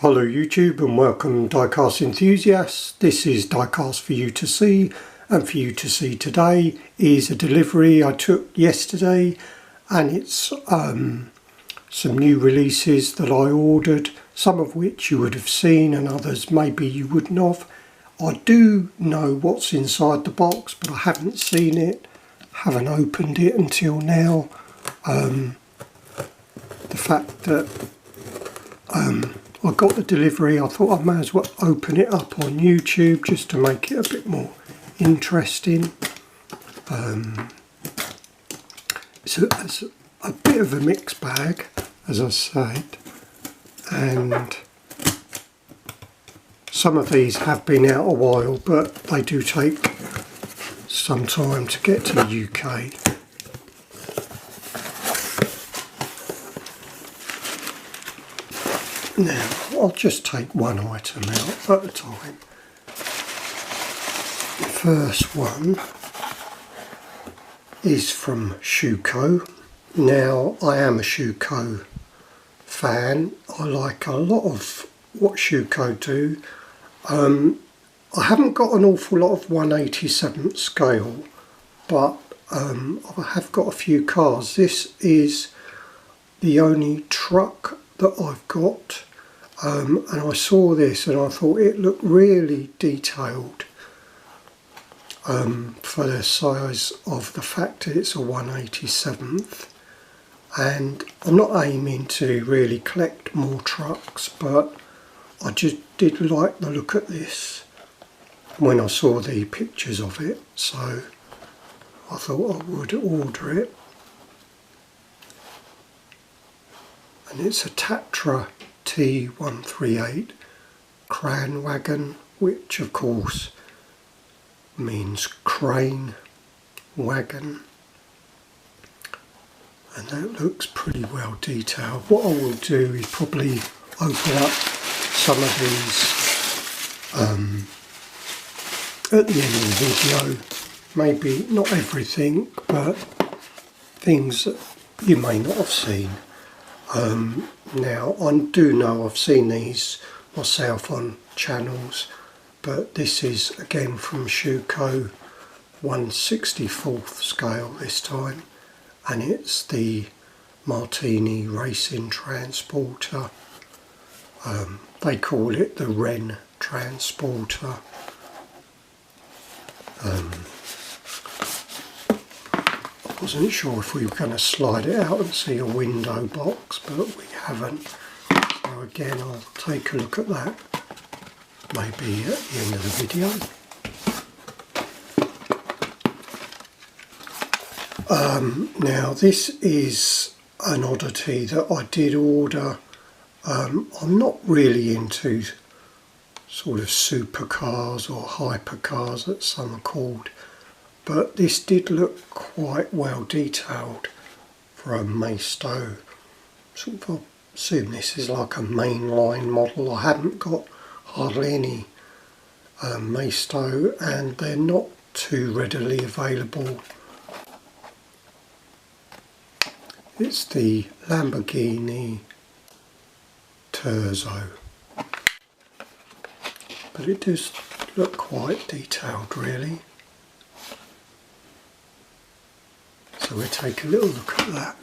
Hello YouTube and welcome diecast enthusiasts. This is diecast for you to see, and for you to see today is a delivery I took yesterday, and it's some new releases that I ordered, some of which you would have seen and others maybe you wouldn't have. I do know what's inside the box, but I haven't seen it, haven't opened it until now. The fact that I got the delivery, I thought I may as well open it up on YouTube just to make it a bit more interesting. It's a bit of a mixed bag, as I said, and some of these have been out a while, but they do take some time to get to the UK. Now, I'll just take one item out at a time. The first one is from Schuco. Now, I am a Schuco fan. I like a lot of what Schuco do. I haven't got an awful lot of 1/87th scale, but I have got a few cars. This is the only truck that I've got, and I saw this and I thought it looked really detailed for the size of the fact that it's a 1/87th, and I'm not aiming to really collect more trucks, but I just did like the look at this when I saw the pictures of it, so I thought I would order it. And it's a Tatra T138 crane wagon, which of course means crane wagon, and that looks pretty well detailed. What I will do is probably open up some of these at the end of the video, maybe not everything, but things that you may not have seen. Now, I do know I've seen these myself on channels, but this is again from Schuco, 1/64th scale this time, and it's the Martini Racing Transporter. They call it the Wren Transporter. I wasn't sure if we were going to slide it out and see a window box, but we haven't. So again, I'll take a look at that maybe at the end of the video. Now, this is an oddity that I did order. I'm not really into sort of supercars or hypercars that some are called, but this did look quite well detailed for a Maisto. Sort of, I assume this is like a mainline model. I haven't got hardly any Maisto, and they're not too readily available. It's the Lamborghini Terzo, but it does look quite detailed really. So we'll take a little look at that.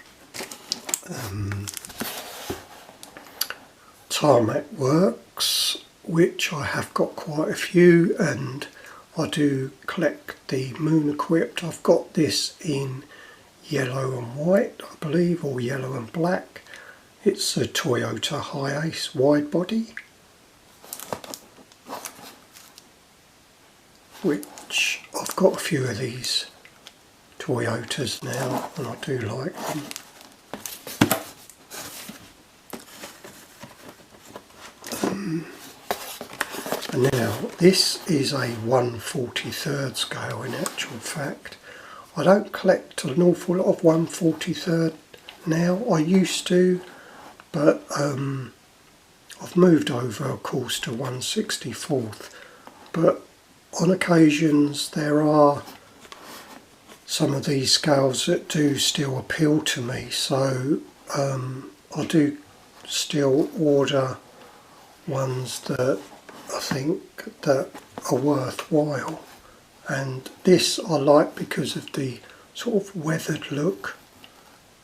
Tarmac works, which I have got quite a few, and I do collect the Moon equipped. I've got this in yellow and white, I believe, or yellow and black. It's a Toyota HiAce wide body, which I've got a few of these Toyotas now, and I do like them. And now, this is a 1/43rd scale in actual fact. I don't collect an awful lot of 1/43rd now. I used to, but I've moved over, of course, to 1/64th. But on occasions there are some of these scales that do still appeal to me, so I do still order ones that I think that are worthwhile, and this I like because of the sort of weathered look.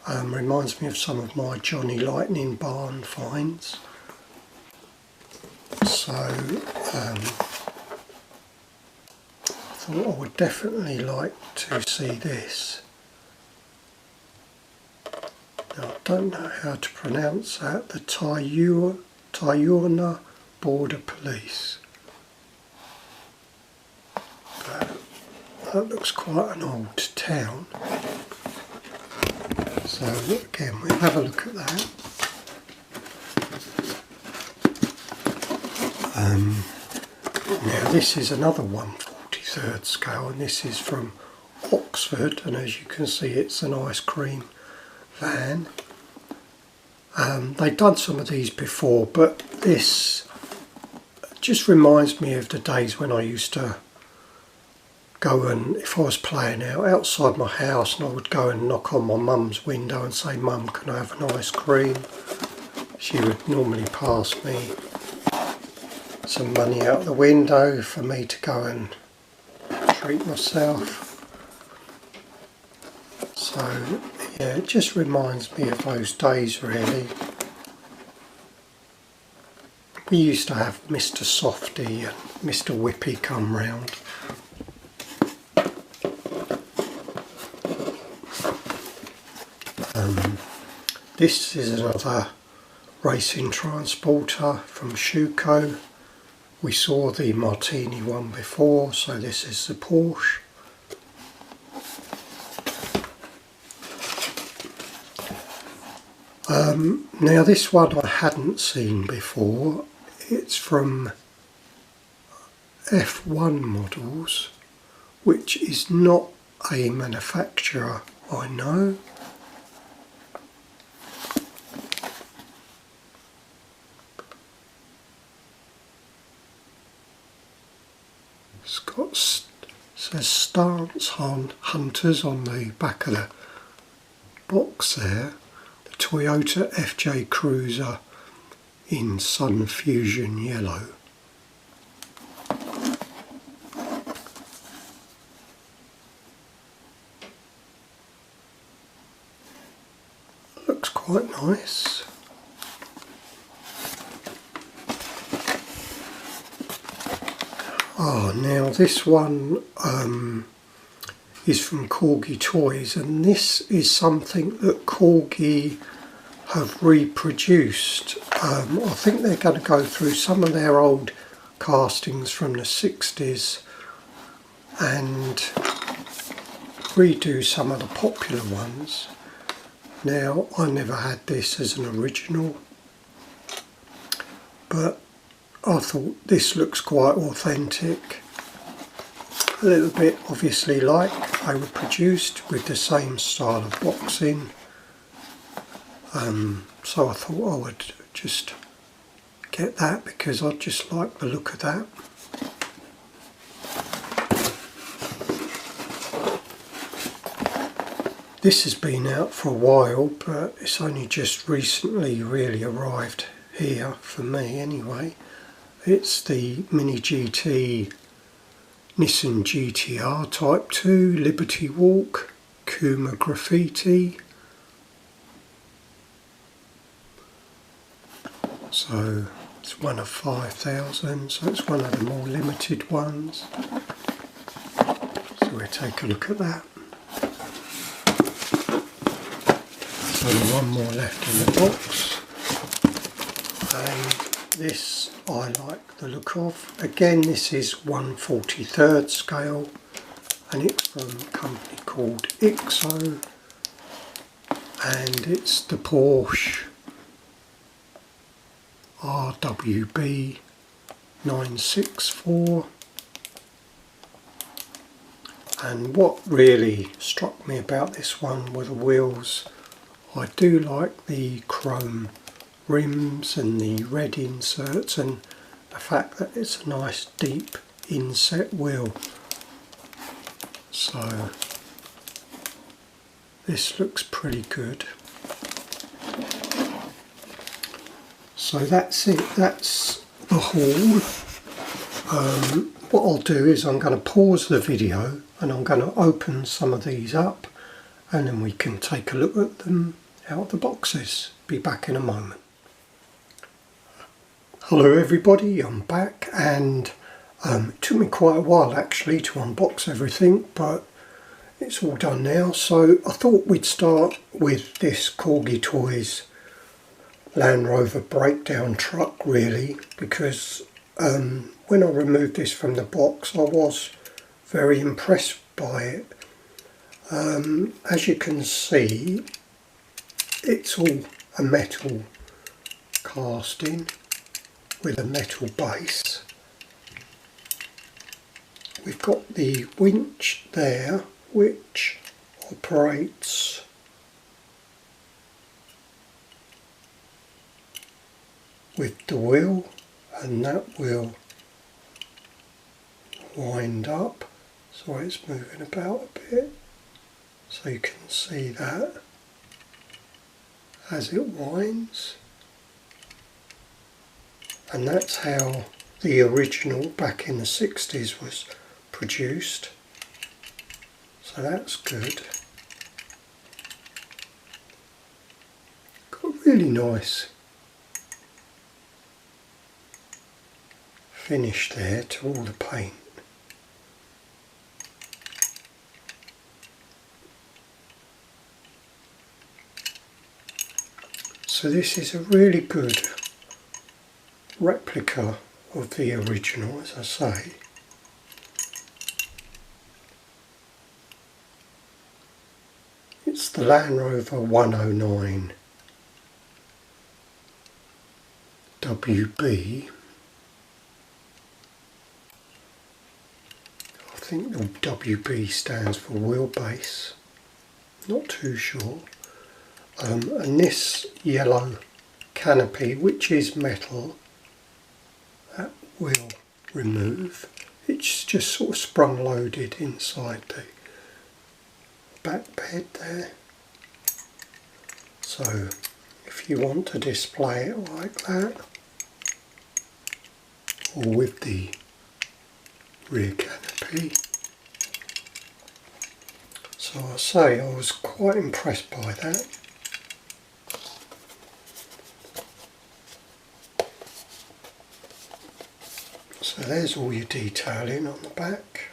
Reminds me of some of my Johnny Lightning barn finds. So I thought I would definitely like to see this. Now, I don't know how to pronounce that. The Tayurna Border Police. But that looks quite an old town. So again, we'll have a look at that. Now this is another 1/43 scale, and this is from Oxford, and as you can see it's an ice cream van. They've done some of these before, but this just reminds me of the days when I used to go and, if I was playing outside my house, and I would go and knock on my mum's window and say, "Mum, can I have an ice cream?" She would normally pass me some money out the window for me to go and treat myself. So yeah, it just reminds me of those days really. We used to have Mr. Softy and Mr. Whippy come round. This is another racing transporter from Schuco. We saw the Martini one before, so this is the Porsche. Now this one I hadn't seen before. It's from F1 models, which is not a manufacturer, I know. It's got, says Stance Hunters on the back of the box there. The Toyota FJ Cruiser in Sun Fusion Yellow. Looks quite nice. Oh, now this one is from Corgi Toys, and this is something that Corgi have reproduced. I think they're going to go through some of their old castings from the 60s and redo some of the popular ones. Now, I never had this as an original, but I thought this looks quite authentic. A little bit obviously like they were produced with the same style of boxing. So I thought I would just get that because I just like the look of that. This has been out for a while, but it's only just recently really arrived here for me anyway. It's the Mini GT Nissan GTR Type 2 Liberty Walk Kuma Graffiti. So it's one of 5,000, so it's one of the more limited ones. So we'll take a look at that. There's only one more left in the box. And this I like the look of. Again, this is 1/43 scale, and it's from a company called IXO, and it's the Porsche RWB 964. And what really struck me about this one were the wheels. I do like the chrome rims and the red inserts, and the fact that it's a nice deep inset wheel. So this looks pretty good. So that's it. That's the haul. What I'll do is I'm going to pause the video and I'm going to open some of these up, and then we can take a look at them out of the boxes. Be back in a moment. Hello everybody, I'm back, and it took me quite a while actually to unbox everything, but it's all done now. So I thought we'd start with this Corgi Toys Land Rover breakdown truck, really, because when I removed this from the box I was very impressed by it. As you can see, it's all a metal casting with a metal base. We've got the winch there, which operates with the wheel, and that will wind up, so it's moving about a bit, so you can see that as it winds. And that's how the original back in the 60s was produced, so that's good. Got really nice finish there to all the paint. So this is a really good replica of the original, as I say. It's the Land Rover 109 WB. I think the WB stands for wheelbase, not too sure. And this yellow canopy, which is metal, that will remove. It's just sort of sprung loaded inside the back bed there. So if you want to display it like that, or with the rear canopy. So I say I was quite impressed by that. So there's all your detailing on the back.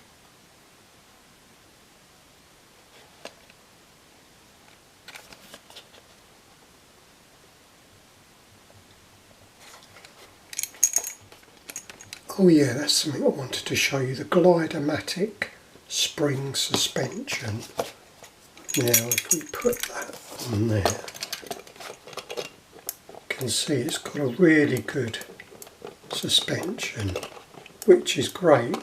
Oh yeah, that's something I wanted to show you, the Glider-Matic spring suspension. Now if we put that on there, you can see it's got a really good suspension, which is great.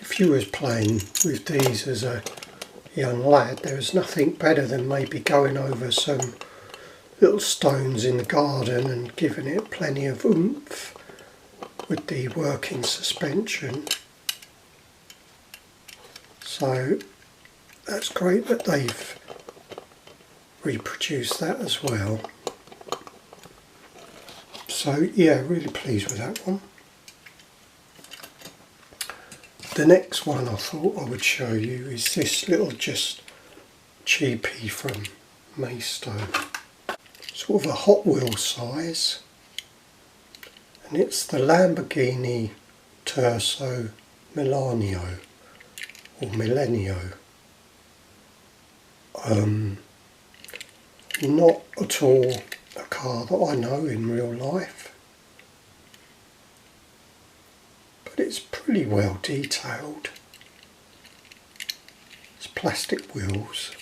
If you was playing with these as a young lad, there was nothing better than maybe going over some little stones in the garden and giving it plenty of oomph with the working suspension. So that's great that they've reproduced that as well. So yeah, really pleased with that one. The next one I thought I would show you is this little just cheapie from Maisto. Sort of a Hot Wheels size. And it's the Lamborghini Terzo Millennio, or Millennio. Not at all a car that I know in real life, but it's pretty well detailed. It's plastic wheels,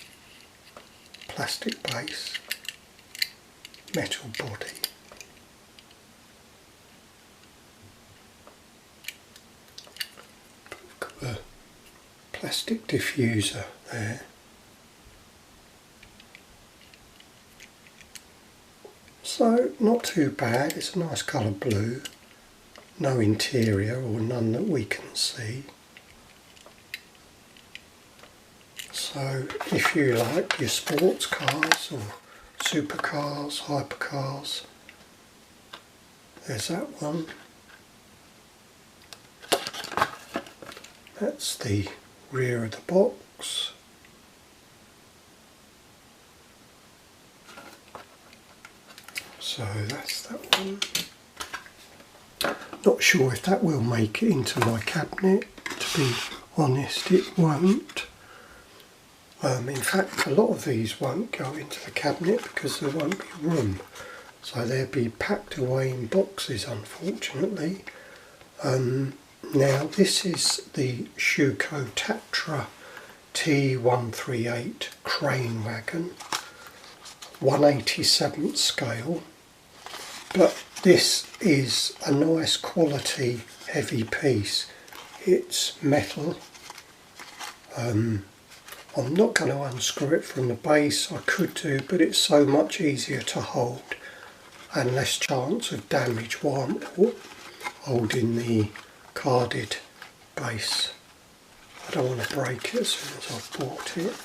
plastic base, metal body. Got a plastic diffuser there. So not too bad, it's a nice colour blue, no interior or none that we can see. So if you like your sports cars or supercars, hypercars, There's that one. That's the rear of the box. So that's that one. Not sure if that will make it into my cabinet. To be honest, it won't. In fact, a lot of these won't go into the cabinet because there won't be room. So they'll be packed away in boxes, unfortunately. Now this is the Schuco Tatra T138 crane wagon, 1/87th scale, but this is a nice quality heavy piece. It's metal. I'm not going to unscrew it from the base. I could do, but it's so much easier to hold and less chance of damage while I'm holding the carded base. I don't want to break it as soon as I've bought it,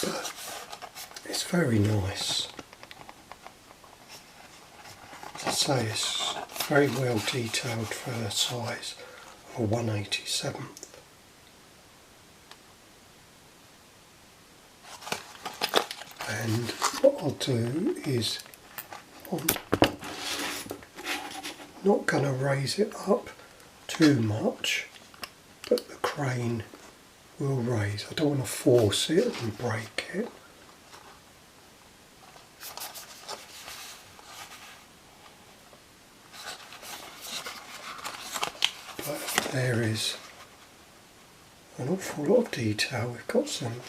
but it's very nice. As I say, it's very well detailed for the size of a 1/87th. And what I'll do is, I'm not going to raise it up too much, but the crane will raise. I don't want to force it and break it. But there is an awful lot of detail. We've got some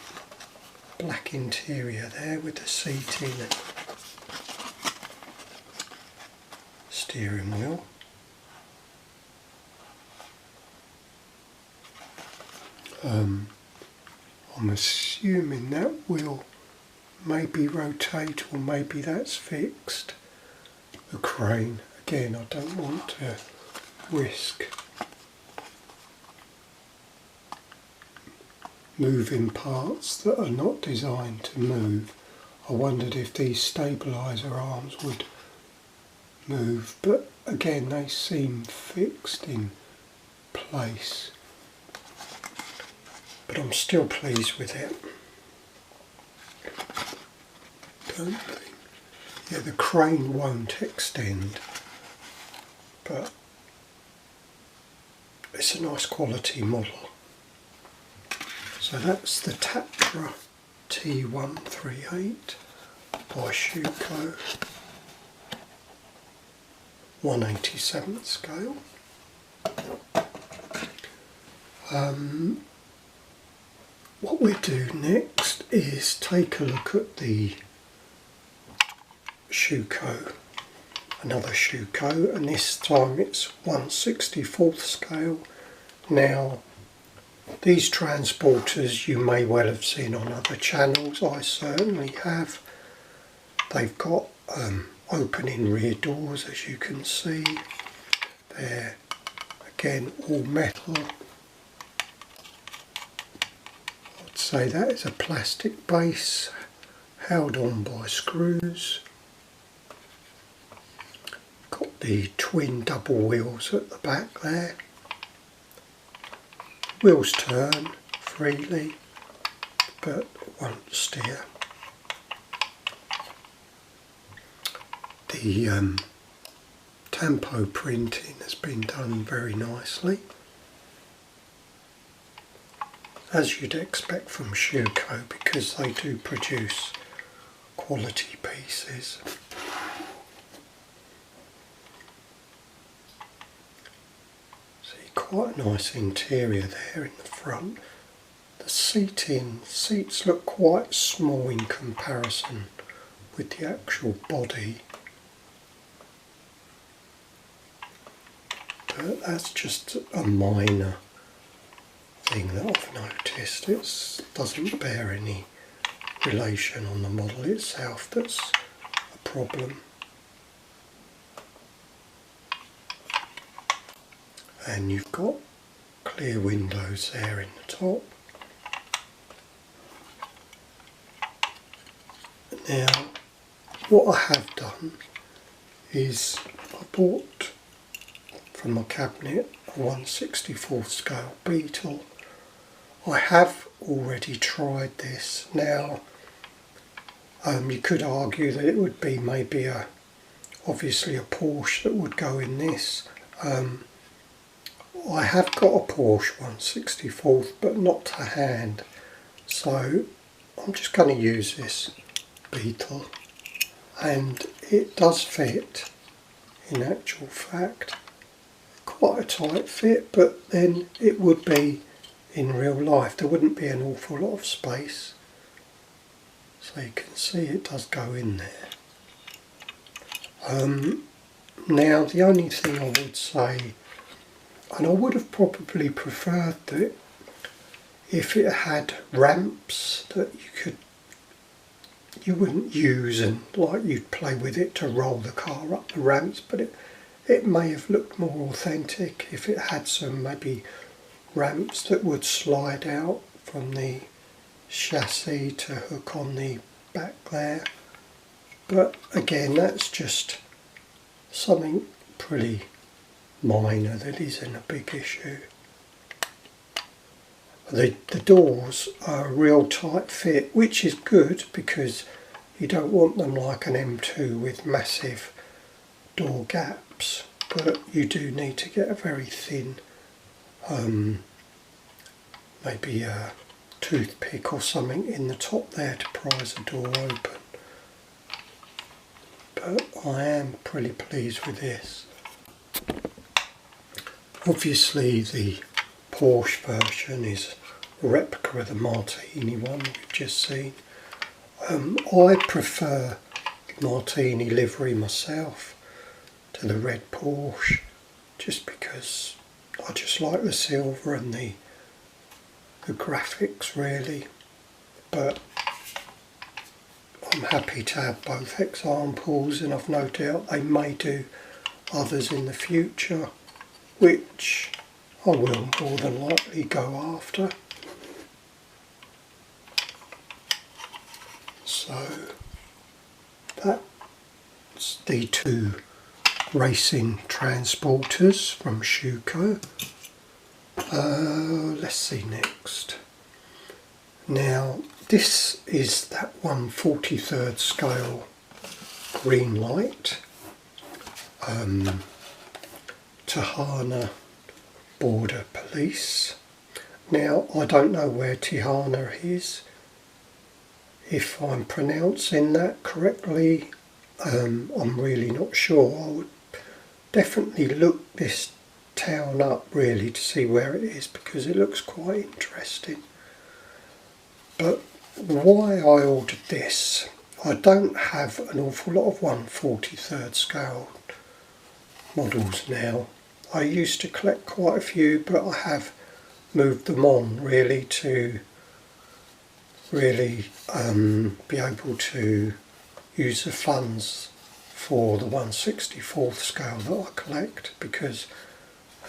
black interior there with the seating and steering wheel. I'm assuming that will maybe rotate, or maybe that's fixed. The crane, again, I don't want to risk moving parts that are not designed to move. I wondered if these stabiliser arms would move, but again they seem fixed in place. But I'm still pleased with it. Don't think. Yeah, the crane won't extend, but it's a nice quality model. So that's the Tatra T138 by Schuco, 1/87th scale. What we do next is take a look at the Schuco, another Schuco, and this time it's 1/64th scale. Now, these transporters you may well have seen on other channels. I certainly have. They've got opening rear doors, as you can see. They're again all metal. I'd say that is a plastic base held on by screws. Got the twin double wheels at the back there. Wheels turn freely, but won't steer. The tempo printing has been done very nicely, as you'd expect from Schuco, because they do produce quality pieces. Quite a nice interior there in the front. The seats look quite small in comparison with the actual body, but that's just a minor thing that I've noticed. It doesn't bear any relation on the model itself. That's a problem. And you've got clear windows there in the top. Now, what I have done is I bought from my cabinet a 1/64 scale Beetle. I have already tried this. Now you could argue that it would be maybe obviously a Porsche that would go in this. I have got a Porsche 1/64 but not to hand, so I'm just going to use this Beetle, and it does fit in actual fact. Quite a tight fit, but then it would be in real life. There wouldn't be an awful lot of space. So you can see it does go in there. Now the only thing I would say, and I would have probably preferred that if it had ramps that you wouldn't use and like you'd play with it to roll the car up the ramps, but it may have looked more authentic if it had some maybe ramps that would slide out from the chassis to hook on the back there. But again, that's just something pretty minor that isn't a big issue. The doors are a real tight fit, which is good because you don't want them like an M2 with massive door gaps, but you do need to get a very thin maybe a toothpick or something in the top there to prise the door open. But I am pretty pleased with this. Obviously the Porsche version is a replica of the Martini one we've just seen. I prefer the Martini livery myself to the red Porsche, just because I just like the silver and the graphics really, but I'm happy to have both examples, and I've no doubt they may do others in the future, which I will more than likely go after. So that's the two racing transporters from Schuco. Let's see next. Now this is that 1/43 scale Greenlight Tirana Border Police. Now I don't know where Tirana is. If I'm pronouncing that correctly, I'm really not sure. I would definitely look this town up really to see where it is, because it looks quite interesting. But why I ordered this, I don't have an awful lot of 1/43 scale models now. I used to collect quite a few, but I have moved them on really to really be able to use the funds for the 1/64 scale that I collect, because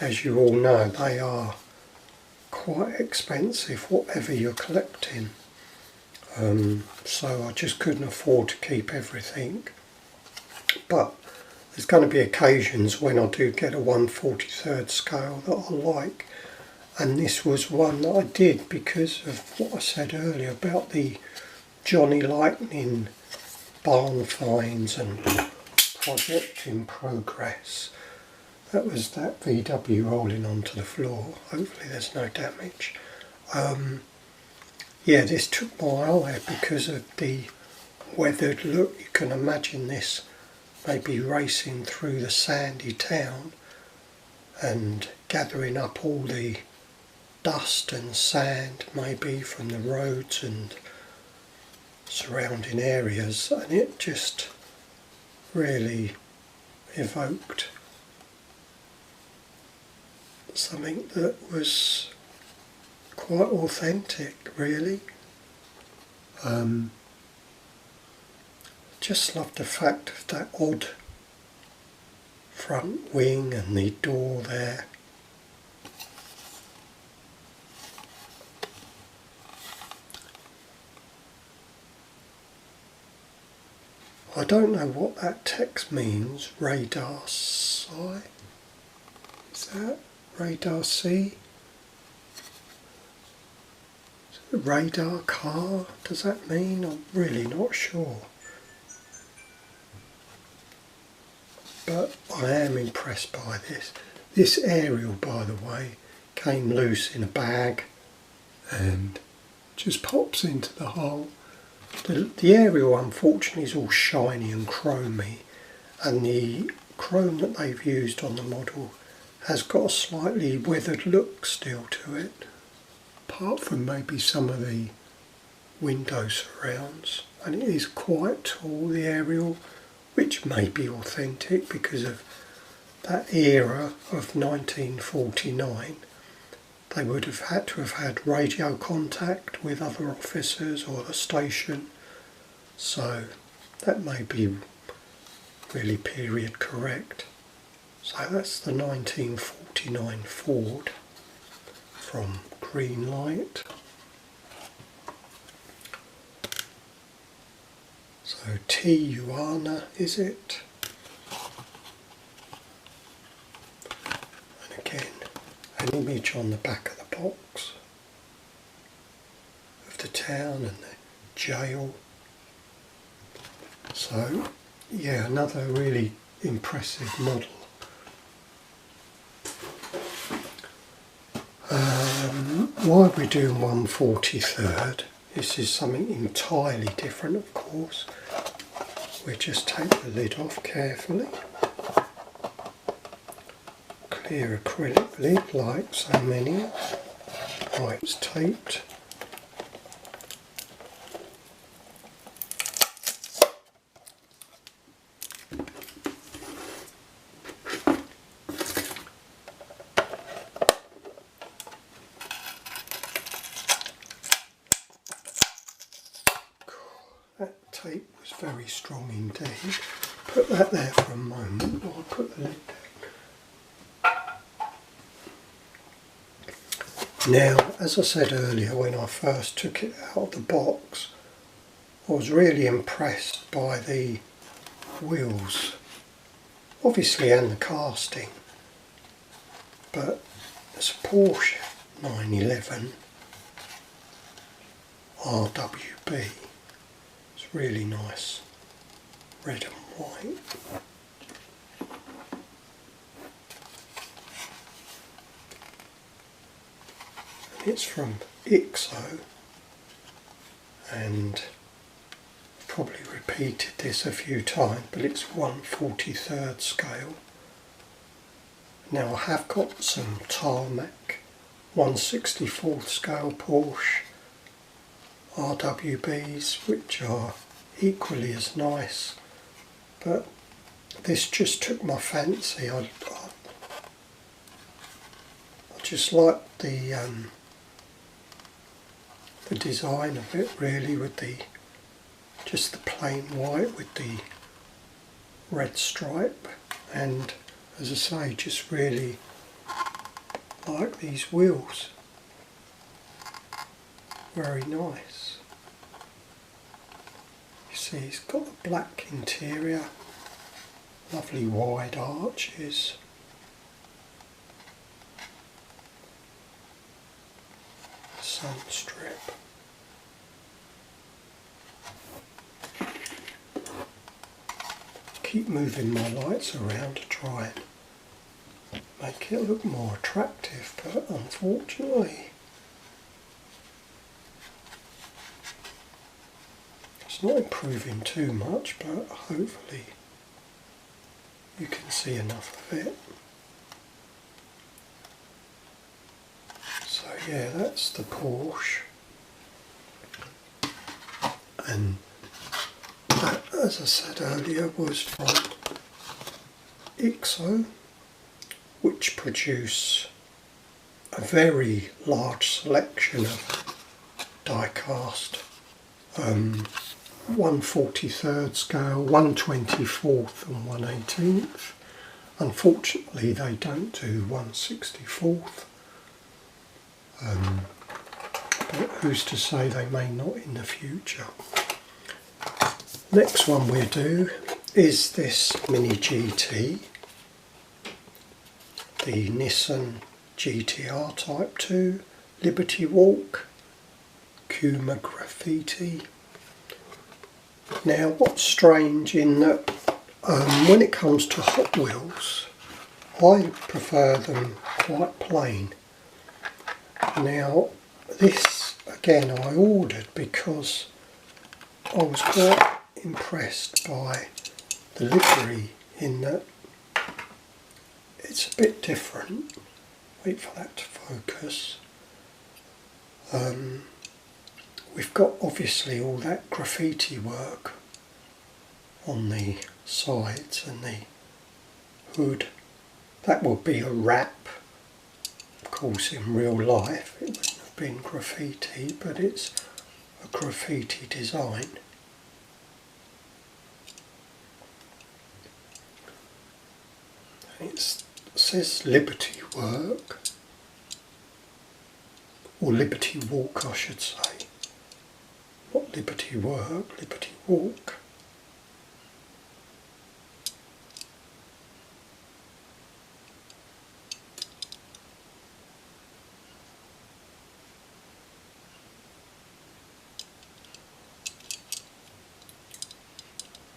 as you all know they are quite expensive whatever you're collecting. So I just couldn't afford to keep everything, but there's going to be occasions when I do get a 1/43 scale that I like, and this was one that I did because of what I said earlier about the Johnny Lightning barn finds and project in progress. That was that VW rolling onto the floor. Hopefully there's no damage. Yeah, this took my eye because of the weathered look. You can imagine this maybe racing through the sandy town and gathering up all the dust and sand maybe from the roads and surrounding areas, and it just really evoked something that was quite authentic really. Just loved the fact of that odd front wing and the door there. I don't know what that text means, radar C. Is that radar C? Is it a radar car? Does that mean? I'm really not sure. But I am impressed by this. This aerial, by the way, came loose in a bag and just pops into the hole. The aerial, unfortunately, is all shiny and chromy, and the chrome that they've used on the model has got a slightly weathered look still to it, apart from maybe some of the window surrounds. And it is quite tall, the aerial, which may be authentic because of that era of 1949. They would have had to have had radio contact with other officers or the station, so that may be really period correct. So that's the 1949 Ford from Greenlight. So Tijuana, is it? And again, an image on the back of the box of the town and the jail. So yeah, another really impressive model. Why we're doing 1/43rd, this is something entirely different, of course. We just take the lid off carefully. Clear acrylic lid like so many. Right, it's taped. That tape was very strong indeed. Put that there for a moment while I put the lid down. Now, as I said earlier, when I first took it out of the box, I was really impressed by the wheels, obviously, and the casting. But it's a Porsche 911 RWB. It's really nice, red and white. It's from IXO, and I've probably repeated this a few times, but it's 1/43rd scale. Now I have got some Tarmac 1/64th scale Porsche RWBs, which are equally as nice, but this just took my fancy. I just like the design of it, really, with just the plain white with the red stripe, and as I say, just really like these wheels. Very nice. You see, it's got the black interior, lovely wide arches. Sun strip. Keep moving my lights around to try and make it look more attractive, but unfortunately it's not improving too much, but hopefully you can see enough of it. So yeah, that's the Porsche, and that, as I said earlier, was from IXO, which produce a very large selection of die-cast 1/43rd scale, 1/24th and 1/18th. Unfortunately they don't do 1/64th, but who's to say they may not in the future. Next one we'll do is this Mini GT, the Nissan GTR Type 2, Liberty Walk, Kuma Graffiti. Now what's strange in that when it comes to Hot Wheels, I prefer them quite plain. Now this again I ordered because I was quite impressed by the livery in that it's a bit different. Wait for that to focus. We've got obviously all that graffiti work on the sides and the hood. That would be a wrap. Of course in real life it wouldn't have been graffiti, but it's a graffiti design. It says Liberty Work, or Liberty Walk I should say. Not Liberty Work, Liberty Walk.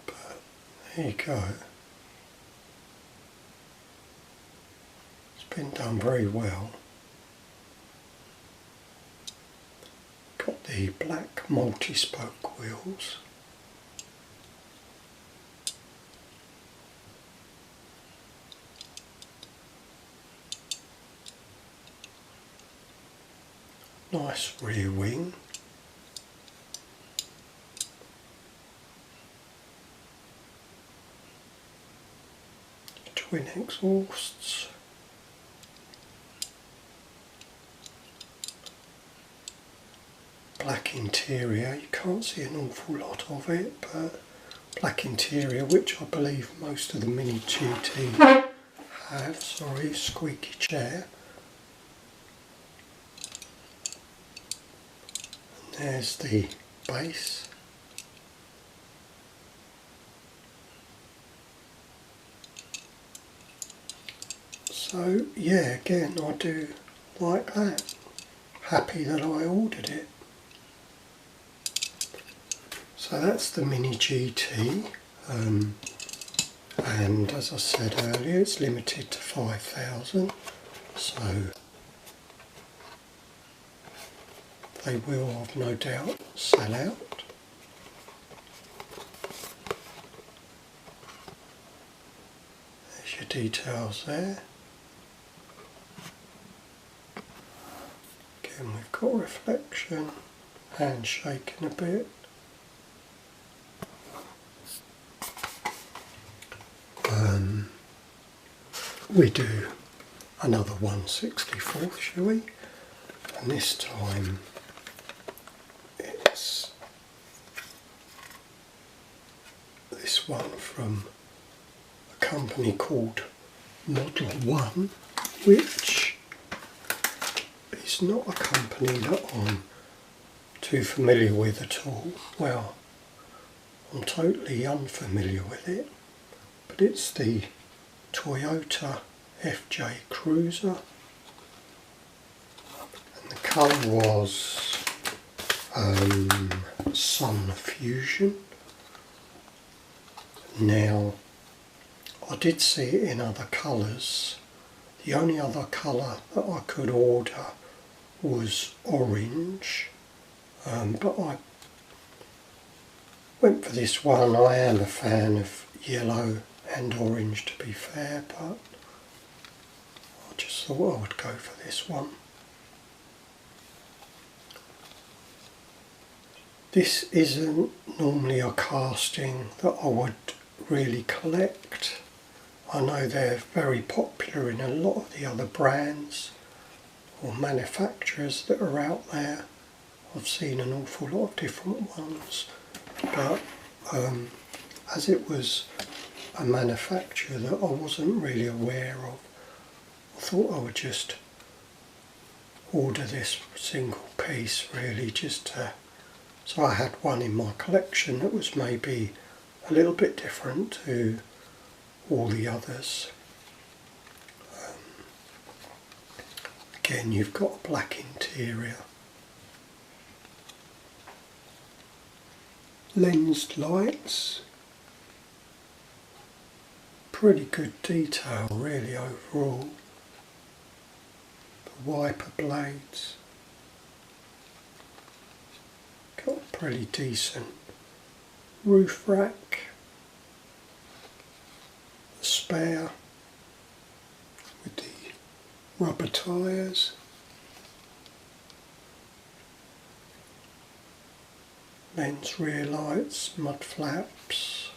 But there you go. Been done very well. Got the black multi-spoke wheels. Nice rear wing. Twin exhausts. Black interior, you can't see an awful lot of it, but black interior, which I believe most of the Mini GT have. Sorry, squeaky chair. And there's the base. So yeah, again I do like that. Happy that I ordered it. So that's the Mini GT, and as I said earlier it's limited to 5,000, so they will have no doubt sell out. There's your details there. Again we've got reflection, hand shaking a bit. We do another 1/64, shall we? And this time it's this one from a company called Model 1, which is not a company that I'm too familiar with at all. Well, I'm totally unfamiliar with it, but it's the Toyota FJ Cruiser, and the colour was Sun Fusion. Now I did see it in other colours. The only other colour that I could order was orange, but I went for this one. I am a fan of yellow and orange to be fair, but I just thought I would go for this one. This isn't normally a casting that I would really collect. I know they're very popular in a lot of the other brands or manufacturers that are out there. I've seen an awful lot of different ones, but as it was a manufacturer that I wasn't really aware of, I thought I would just order this single piece really, just to, so I had one in my collection that was maybe a little bit different to all the others. Again, you've got a black interior. Lensed lights. Pretty good detail really overall. The wiper blades. Got a pretty decent roof rack. The spare with the rubber tyres. Lens rear lights, mud flaps.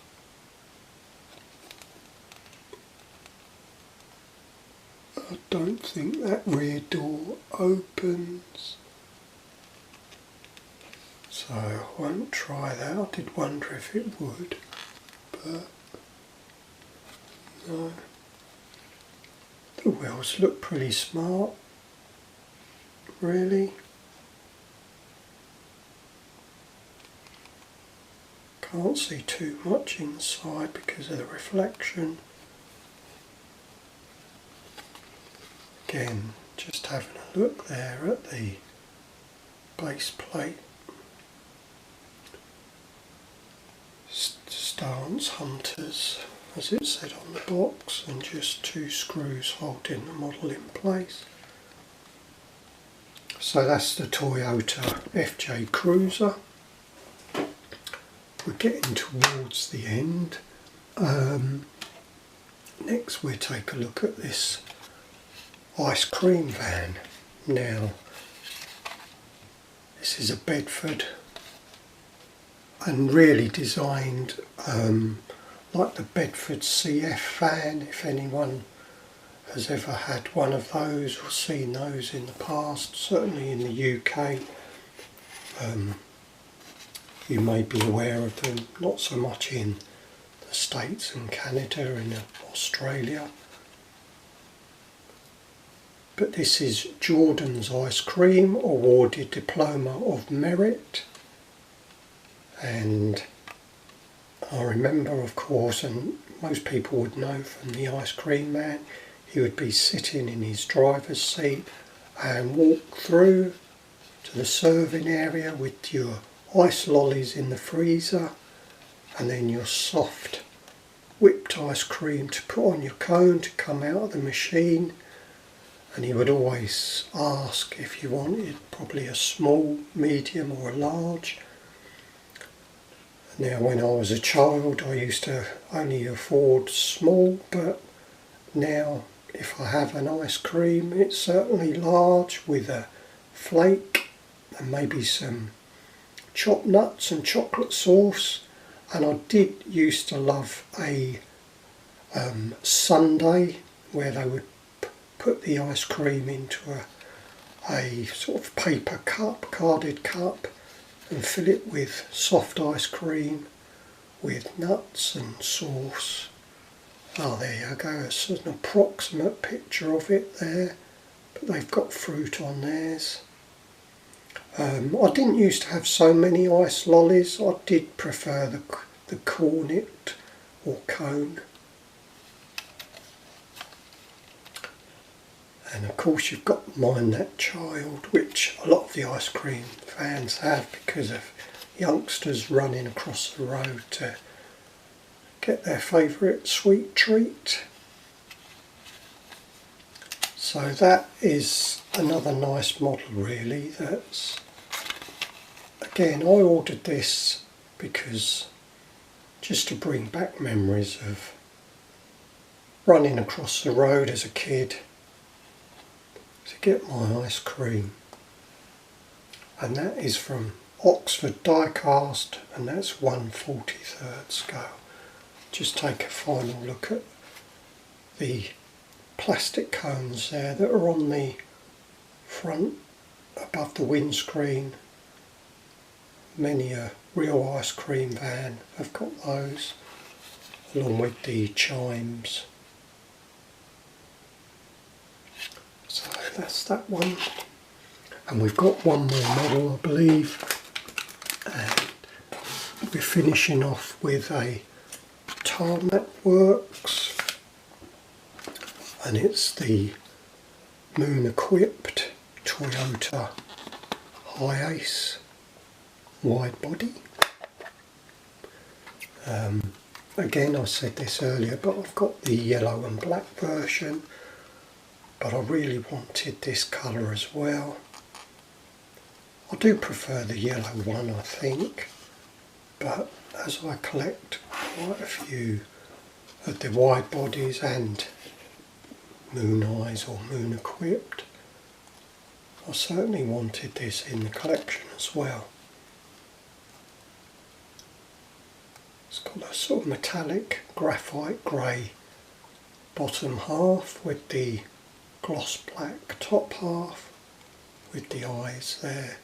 I don't think that rear door opens, so I won't try that. I did wonder if it would, but no. The wheels look pretty smart, really. Can't see too much inside because of the reflection. Again, just having a look there at the base plate. Stance Hunters, as it said on the box, and just 2 screws holding the model in place. So that's the Toyota FJ Cruiser. We're getting towards the end. Next we'll take a look at this ice cream van. Now, this is a Bedford and really designed like the Bedford CF van, if anyone has ever had one of those or seen those in the past, certainly in the UK. You may be aware of them, not so much in the States and Canada and Australia. But this is Jordan's Ice Cream awarded Diploma of Merit. And I remember, of course, and most people would know from the Ice Cream Man, he would be sitting in his driver's seat and walk through to the serving area with your ice lollies in the freezer and then your soft whipped ice cream to put on your cone to come out of the machine. And he would always ask if you wanted probably a small, medium or a large. Now when I was a child I used to only afford small, but now if I have an ice cream it's certainly large with a flake and maybe some chopped nuts and chocolate sauce. And I did used to love a sundae where they would put the ice cream into a sort of paper cup, carded cup, and fill it with soft ice cream with nuts and sauce. Oh, there you go, it's an approximate picture of it there, but they've got fruit on theirs. I didn't used to have so many ice lollies. I did prefer the cornet or cone. And of course you've got Mind That Child, which a lot of the ice cream fans have because of youngsters running across the road to get their favourite sweet treat. So that is another nice model really. That's, again, I ordered this because just to bring back memories of running across the road as a kid to get my ice cream. And that is from Oxford Diecast, and that's 1/43 scale. Just take a final look at the plastic cones there that are on the front above the windscreen. Many a real ice cream van have got those, along with the chimes. So that's that one. And we've got one more model, I believe, and we're finishing off with a Tarmac works, and it's the moon equipped Toyota HiAce wide body. Again, I said this earlier, but I've got the yellow and black version, but I really wanted this colour as well. I do prefer the yellow one, I think, but as I collect quite a few of the wide bodies and moon eyes or moon equipped, I certainly wanted this in the collection as well. It's got a sort of metallic graphite grey bottom half with the gloss black top half with the eyes there.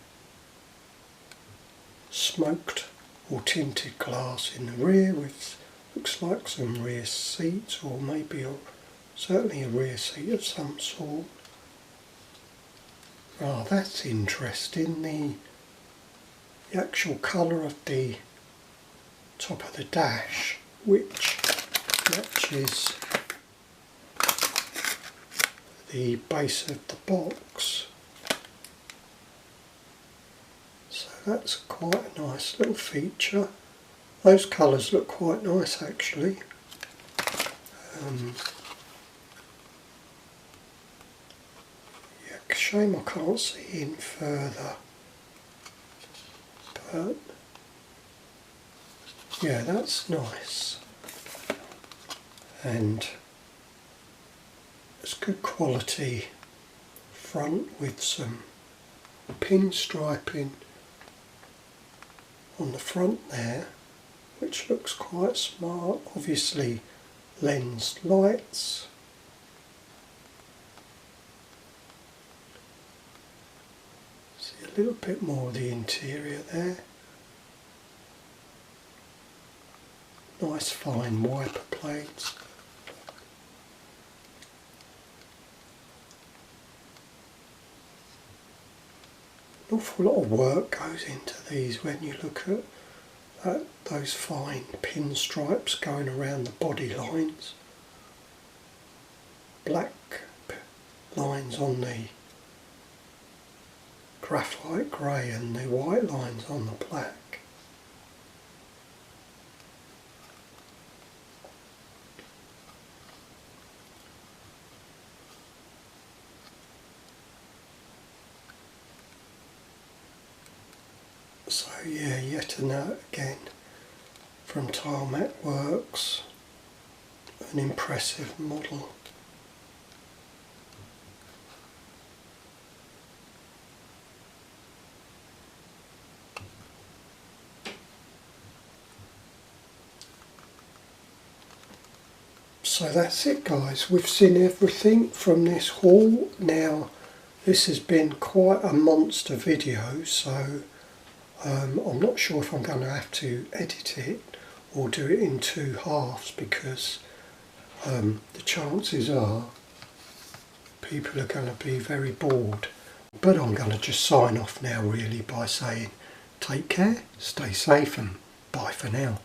Smoked or tinted glass in the rear with looks like some rear seats, or maybe certainly a rear seat of some sort. Ah, that's interesting. The actual colour of the top of the dash, which matches the base of the box. So that's quite a nice little feature. Those colours look quite nice actually. Yeah, shame I can't see in further, but yeah, that's nice, and it's good quality front with some pinstriping on the front there, which looks quite smart. Obviously lens lights. See a little bit more of the interior there. Nice fine wiper plates. An awful lot of work goes into these when you look at those fine pinstripes going around the body lines. Black lines on the graphite grey and the white lines on the black. So yeah, yet another again from Tarmac Works, an impressive model. So that's it guys, we've seen everything from this haul. Now this has been quite a monster video, so I'm not sure if I'm going to have to edit it or do it in two halves, because the chances are people are going to be very bored. But I'm going to just sign off now really by saying take care, stay safe, and bye for now.